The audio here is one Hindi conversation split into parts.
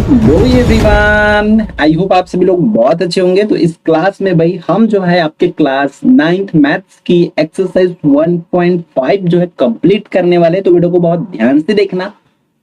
हेलो एवरीवन, आई होप आप सभी लोग बहुत अच्छे होंगे। तो इस क्लास में भाई हम जो है आपके क्लास 9th मैथ्स की एक्सरसाइज 1.5 जो है कंप्लीट करने वाले हैं। तो वीडियो को बहुत ध्यान से देखना,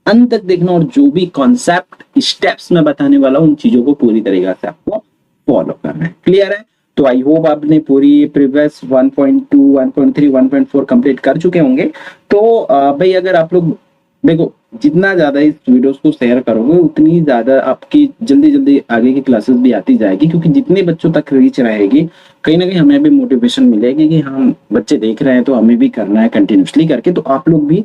अंत तक देखना, और जो भी कॉन्सेप्ट स्टेप्स में बताने वाला हूं उन चीजों को पूरी तरीके से आपको फॉलो करना है। क्लियर है? तो आई होप आपने पूरी प्रीवियस 1.2 1.3 1.4 कंप्लीट कर चुके होंगे। तो भाई अगर आप लोग देखो, जितना ज्यादा इस वीडियोस को शेयर करोगे उतनी ज्यादा आपकी जल्दी जल्दी आगे की क्लासेस भी आती जाएगी, क्योंकि जितने बच्चों तक रीच रहेगी कहीं ना कहीं हमें भी मोटिवेशन मिलेगी कि हम बच्चे देख रहे हैं तो हमें भी करना है कंटिन्यूसली करके। तो आप लोग भी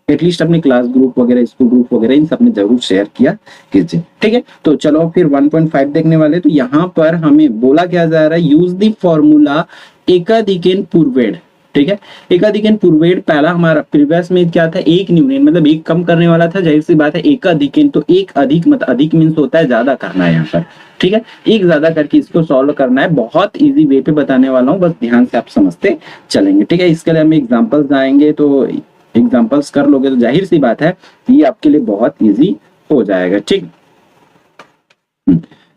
एटलीस्ट अपने क्लास ग्रुप वगैरह, स्कूल ग्रुप वगैरह, इन सब में जरूर शेयर किया कीजिए। ठीक है, तो चलो फिर 1.5 देखने वाले। तो यहाँ पर हमें बोला क्या जा रहा है, यूज द फॉर्मूला एकाधिकेन पूर्वेड। ठीक है, एकाधिकन पूर्वेड पहला हमारा प्रीवियस में क्या था, एक न्यूनन मतलब एक कम करने वाला था। जाहिर सी बात है एकाधिकन तो एक अधिक, मतलब अधिक मीन्स होता है ज्यादा करना है यहाँ पर। ठीक है, एक ज्यादा करके इसको सॉल्व करना है। बहुत इजी वे पे बताने वाला हूँ, बस ध्यान से आप समझते चलेंगे। ठीक है, इसके लिए हम एग्जाम्पल्स आएंगे, तो एग्जाम्पल्स कर लोगे तो जाहिर सी बात है ये आपके लिए बहुत ईजी हो जाएगा। ठीक,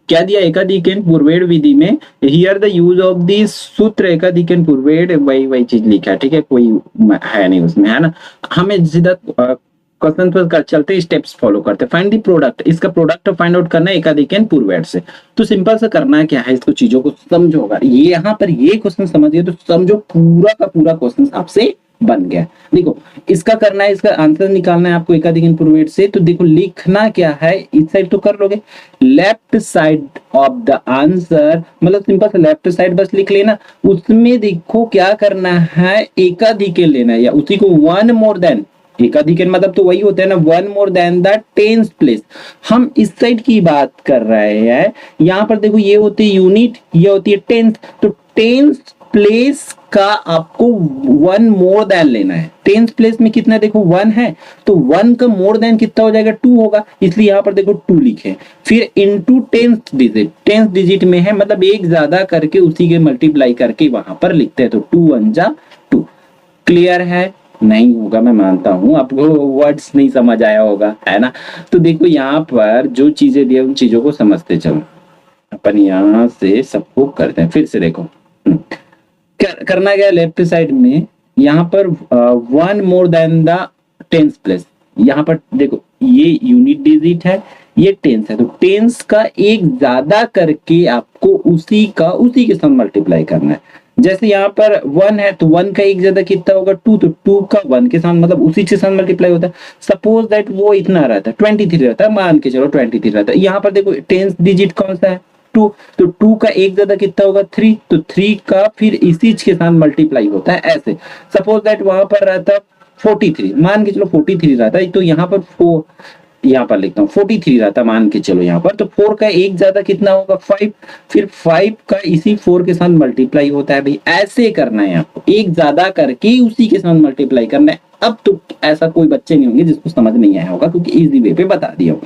क्या दिया एकाधिकन पूर्वेड विधि में, here the use of this सूत्र एकाधिकन पूर्वेड, वही वही चीज लिखा है। ठीक है, कोई है नहीं उसमें, है ना। हमें सीधा क्वेश्चन पर चलते स्टेप्स फॉलो करते। फाइंड द प्रोडक्ट, इसका प्रोडक्ट फाइंड आउट करना है एकाधिकन पूर्वेड से। तो सिंपल सा करना है क्या है, इसको चीजों को समझोगा। ये यहाँ पर ये क्वेश्चन समझिए तो समझो पूरा का पूरा क्वेश्चन आपसे बन गया। देखो, इसका करना है, इसका आंसर निकालना है आपको एकाधिकन पूर्वेड से। तो देखो लिखना क्या है, इस साइड तो कर लोगे, left side of the answer, मतलब सिंपल से लेफ्ट साइड बस लिख लेना। उसमें देखो क्या करना है, एकाधिकन लेना है, या उसी को वन मोर देन, एकाधिकन मतलब तो वही होता है ना, one more than the tens place. हम इस साइड की बात कर रहे हैं। यहाँ पर देखो ये होती है यूनिट, ये होती है टेंस। तो टेंस प्लेस का आपको वन मोर देन लेना है। टेंस प्लेस में कितना, देखो वन है, तो वन का मोर देन कितना हो जाएगा, टू होगा, इसलिए यहाँ पर देखो टू लिखे। फिर into tenth digit, tenth digit में है मतलब एक ज्यादा करके उसी के मल्टीप्लाई करके वहां पर लिखते हैं। तो टू वन जा टू। क्लियर है? नहीं होगा, मैं मानता हूं आपको वर्ड्स नहीं समझ आया होगा, है ना। तो देखो यहाँ पर जो चीजें दी है उन चीजों को समझते चलो। अपन यहाँ से सबको करते हैं, फिर से देखो करना गया लेफ्ट साइड में, यहाँ पर one more than the tens place. यहाँ पर देखो ये यूनिट डिजिट है, ये टेंस है, तो टेंस का एक ज्यादा करके आपको उसी के साथ मल्टीप्लाई करना है। जैसे यहाँ पर वन है तो वन का एक ज्यादा कितना होगा, टू, तो टू का वन के साथ मतलब उसी के साथ मल्टीप्लाई होता है। सपोज दैट वो इतना रहता है 23 रहता है, मान के चलो 23 रहता है। यहाँ पर देखो टेंस डिजिट कौन सा है, टू, तो टू का एक ज्यादा कितना होगा, थ्री, तो थ्री का फिर इसी के साथ मल्टीप्लाई होता है ऐसे। सपोज दैट वहां पर रहता 43, मान के चलो 43 रहता है, तो यहाँ पर फोर, यहाँ पर लिखता हूँ 43 रहता मान के चलो यहाँ पर, तो फोर का एक ज्यादा कितना होगा, फाइव, फिर फाइव का इसी फोर के साथ मल्टीप्लाई होता है। भाई ऐसे करना है आपको, एक ज्यादा करके उसी के साथ मल्टीप्लाई करना है। अब तो ऐसा कोई बच्चे नहीं होंगे जिसको समझ नहीं आया होगा, क्योंकि इजी वे पे बता दिया हूँ।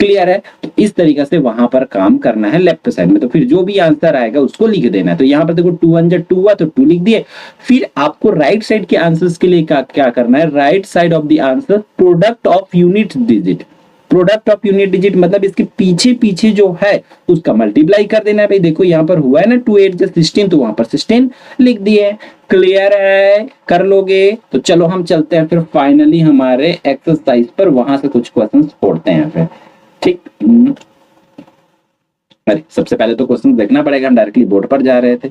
क्लियर है? तो इस तरीके से वहां पर काम करना है लेफ्ट साइड में। तो फिर जो भी आंसर आएगा उसको लिख देना है। तो यहाँ पर देखो टू वन जब टू हुआ तो टू लिख दिए। फिर आपको राइट साइड के आंसर्स के लिए क्या करना है, right side of the answer product of unit digit. Product of unit digit मतलब इसके पीछे पीछे जो है उसका मल्टीप्लाई कर देना है। भाई देखो यहाँ पर हुआ है ना 2 8 16, तो वहां पर 16 लिख दिए। क्लियर है? कर लोगे? तो चलो हम चलते हैं फिर फाइनली हमारे एक्सरसाइज पर, वहां से कुछ क्वेश्चन छोड़ते हैं फिर। ठीक, अरे सबसे पहले तो क्वेश्चन देखना पड़ेगा, हम डायरेक्टली बोर्ड पर जा रहे थे।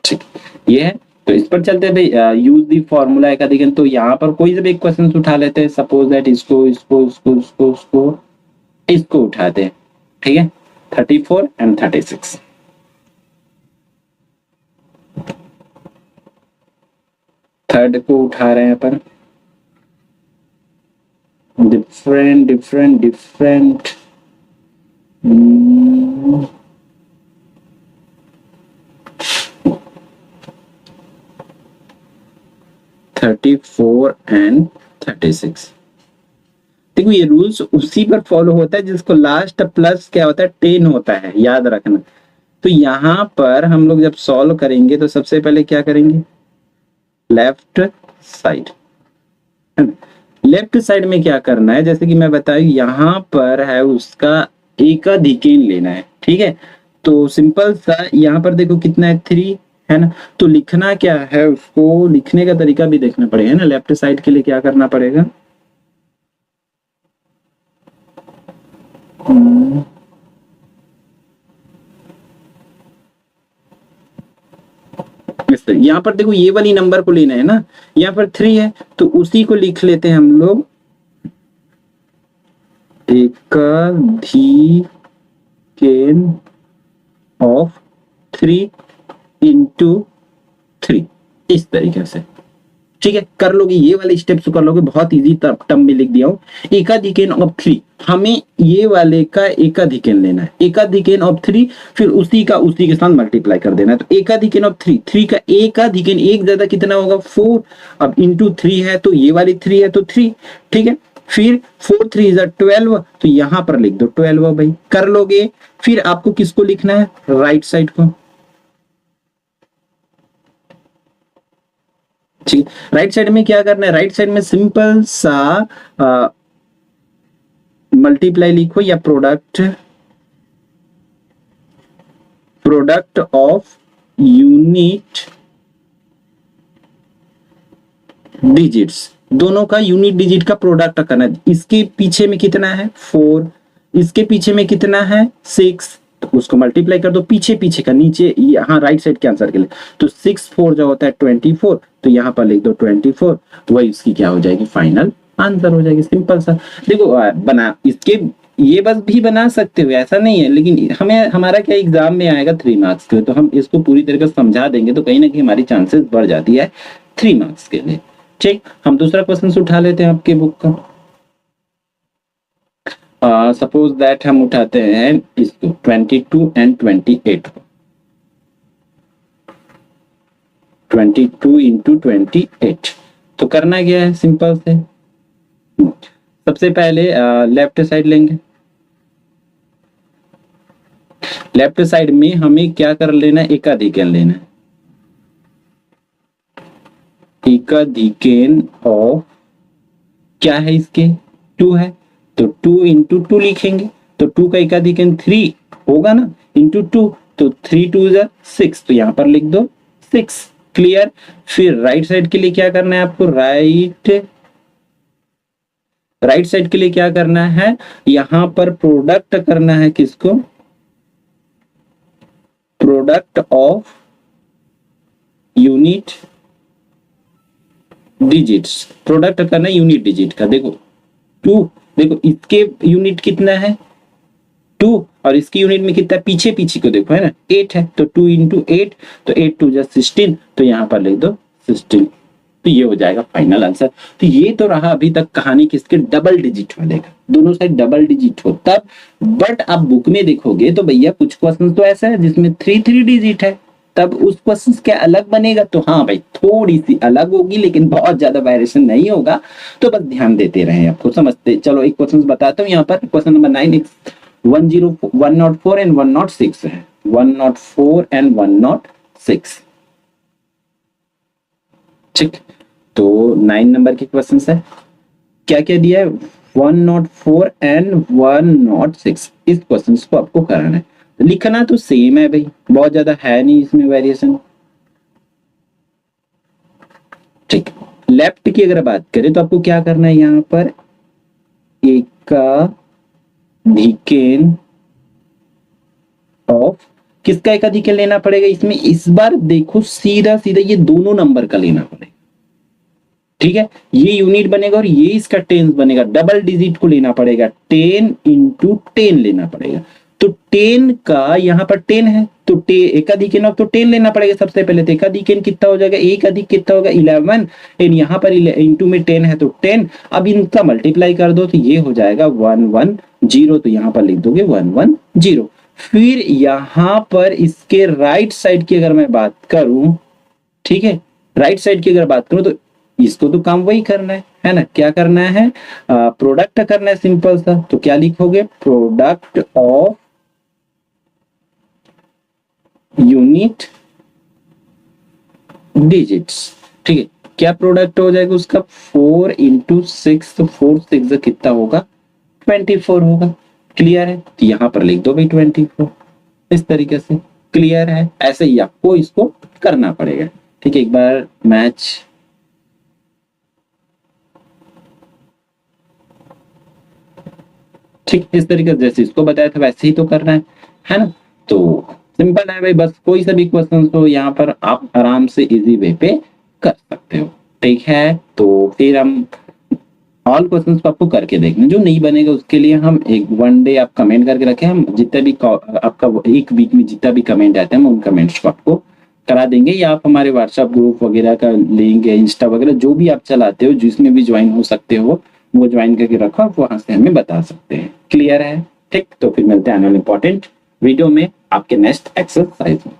ठीक, ये है, तो इस पर चलते हैं भाई। यूज दी फॉर्मूला एकाधिकन, तो यहाँ पर कोई से भी एक क्वेश्चन उठा लेते हैं। सपोज दैट इसको इसको इसको इसको इसको इसको उठाते हैं। ठीक है, 34 एंड 36। थर्ड को उठा रहे हैं अपन। Different different different 34 and 36। देखो ये रूल्स उसी पर फॉलो होता है जिसको लास्ट प्लस क्या होता है, 10 होता है, याद रखना। तो यहाँ पर हम लोग जब सॉल्व करेंगे तो सबसे पहले क्या करेंगे, लेफ्ट साइड। लेफ्ट साइड में क्या करना है, जैसे कि मैं बताऊं यहाँ पर है उसका एकाधिकेन लेना है, ठीक है। तो सिंपल सा यहाँ पर देखो कितना है 3, है ना। तो लिखना क्या है, उसको लिखने का तरीका भी देखना पड़ेगा ना। लेफ्ट साइड के लिए क्या करना पड़ेगा, यहाँ पर देखो ये वाली नंबर को लेना है ना, यहाँ पर 3 है तो उसी को लिख लेते हैं हम लोग एकाधिकेन ऑफ 3 इंटू 3, इस तरीके से, ठीक है। कर लोगे ये वाले स्टेप्स कर लोगे, बहुत इजी टर्म में लिख दिया हूं। एकाधिकेन ऑफ 3, हमें ये वाले का एकाधिकेन लेना है, एकाधिकेन ऑफ 3, फिर उसी का उसी के साथ मल्टीप्लाई कर देना है। तो एकाधिकेन ऑफ 3, 3 का एकाधिकेन, एक ज्यादा कितना होगा 4, अब इंटू 3 है तो ये वाली 3 है तो 3, ठीक है। फिर 4 3 इज 12, तो यहां पर लिख दो 12 भाई, कर लोगे। फिर आपको किसको लिखना है, राइट साइड को, ठीक। राइट साइड में क्या करना है, राइट साइड में सिंपल सा मल्टीप्लाई लिखो या प्रोडक्ट ऑफ यूनिट डिजिट्स, दोनों का यूनिट डिजिट का प्रोडक्ट करना है। इसके पीछे में कितना है 4, इसके पीछे में कितना है 6, तो उसको मल्टीप्लाई कर दो पीछे पीछे का, नीचे यहाँ राइट साइड के आंसर के लिए। तो 6 4 जो होता है 24, तो यहाँ पर लिख दो 24, वही उसकी क्या हो जाएगी फाइनल आंसर हो जाएगी। सिंपल सा देखो बना, इसके ये बस भी बना सकते हो, ऐसा नहीं है, लेकिन हमें हमारा क्या एग्जाम में आएगा 3 मार्क्स के लिए, तो हम इसको पूरी तरीके से समझा देंगे तो कहीं ना कहीं हमारी चांसेस बढ़ जाती है 3 मार्क्स के लिए, ठीक। हम दूसरा क्वेश्चन उठा लेते हैं आपके बुक का। सपोज दैट हम उठाते हैं इसको 22 एंड 28 को, 22 इंटू 28। तो करना क्या है, सिंपल से सबसे पहले लेफ्ट साइड लेंगे। लेफ्ट साइड में हमें क्या कर लेना है, एकाधिकेन लेना है, एकाधिकेन ऑफ क्या है इसके 2 है, तो 2 इंटू 2 लिखेंगे। तो 2 का एकाधिकेन 3 होगा ना, इंटू 2, तो 3 2 6, तो यहां पर लिख दो 6, क्लियर। फिर राइट साइड के लिए क्या करना है आपको, राइट साइड के लिए क्या करना है, यहां पर प्रोडक्ट करना है किसको, product of unit digits, product करना है यूनिट डिजिट का। देखो 2, देखो इसके यूनिट कितना है 2, और इसकी यूनिट में कितना है, पीछे पीछे को देखो है ना 8 है, तो 2 इंटू 8, तो 8 2 16, तो यहाँ पर लिख दो 16, तो ये हो जाएगा फाइनल आंसर। तो ये तो रहा अभी तक कहानी किसके, डबल डिजिट वाले का, दोनों साइड डबल डिजिट हो तब। बट आप बुक में देखोगे तो भैया कुछ क्वेश्चन तो ऐसा है जिसमें 3 डिजिट है, तब उस क्वेश्चन क्या अलग बनेगा, तो हाँ भाई थोड़ी सी अलग होगी, लेकिन बहुत ज्यादा वेरिएशन नहीं होगा, तो बस ध्यान देते रहे, आपको समझते। चलो एक क्वेश्चन बताता हूँ यहाँ पर, क्वेश्चन नंबर 9 104 एंड 106 है, 104 एंड 106, ठीक। तो 9 नंबर के क्वेश्चन है, क्या क्या दिया है 104 एंड 106, इस क्वेश्चन को आपको कराना है। लिखना तो सेम है भाई, बहुत ज्यादा है नहीं इसमें वेरिएशन, ठीक। लेफ्ट की अगर बात करें तो आपको क्या करना है, यहाँ पर एकाधिकेन ऑफ, किसका एकाधिकेन लेना पड़ेगा इसमें, इस बार देखो सीधा सीधा ये दोनों नंबर का लेना पड़ेगा, ठीक है। ये यूनिट बनेगा और ये इसका टेंस बनेगा, डबल डिजिट को लेना पड़ेगा, 10 इंटू 10 लेना पड़ेगा। तो 10 का यहाँ पर 10 है, तो एकाधिकेन ऑफ तो 10 लेना पड़ेगा सबसे पहले। तो एकाधिकेन कितना हो जाएगा, एक अधिक कितना होगा 11, एंड यहाँ पर इंटू में 10 है तो 10, अब इनका मल्टीप्लाई कर दो तो ये हो जाएगा 110, तो यहाँ पर लिख दोगे 110। फिर यहाँ पर इसके राइट साइड की अगर मैं बात करूं, ठीक है, राइट साइड की अगर बात करूं तो इसको तो काम वही करना है ना, क्या करना है, प्रोडक्ट करना है सिंपल सा। तो क्या लिखोगे, प्रोडक्ट ऑफ यूनिट डिजिट्स, ठीक है। क्या प्रोडक्ट हो जाएगा उसका, 4 इंटू 6, तो 4 6 कितना होगा, 24 होगा। क्लियर है, तो यहाँ पर लिख दो भाई 24, इस तरीके से। क्लियर है, ऐसे ही आपको इसको करना पड़ेगा। ठीक है, एक बार मैच ठीक इस तरीके से जैसे इसको बताया था वैसे ही तो करना है ना। तो सिंपल है भाई, बस कोई सा भी क्वेश्चन हो यहाँ पर आप आराम से इजी वे पे कर सकते हो। ठीक है, तो फिर हम ऑल क्वेश्चंस को आपको करके देखना, जो नहीं बनेगा उसके लिए हम एक 1 डे आप कमेंट करके रखें, हम जितना भी आपका एक वीक में जितना भी कमेंट आते हैं हम उन कमेंट्स को आपको करा देंगे, या आप हमारे व्हाट्सएप ग्रुप वगैरह का लिंक या इंस्टा वगैरह जो भी आप चलाते हो जिसमें भी ज्वाइन हो सकते हो वो ज्वाइन करके रखो, आप वहां से हमें बता सकते हैं। क्लियर है, ठीक, तो फिर मिलते हैं आने वाले इंपॉर्टेंट वीडियो में आपके नेक्स्ट एक्सरसाइज में।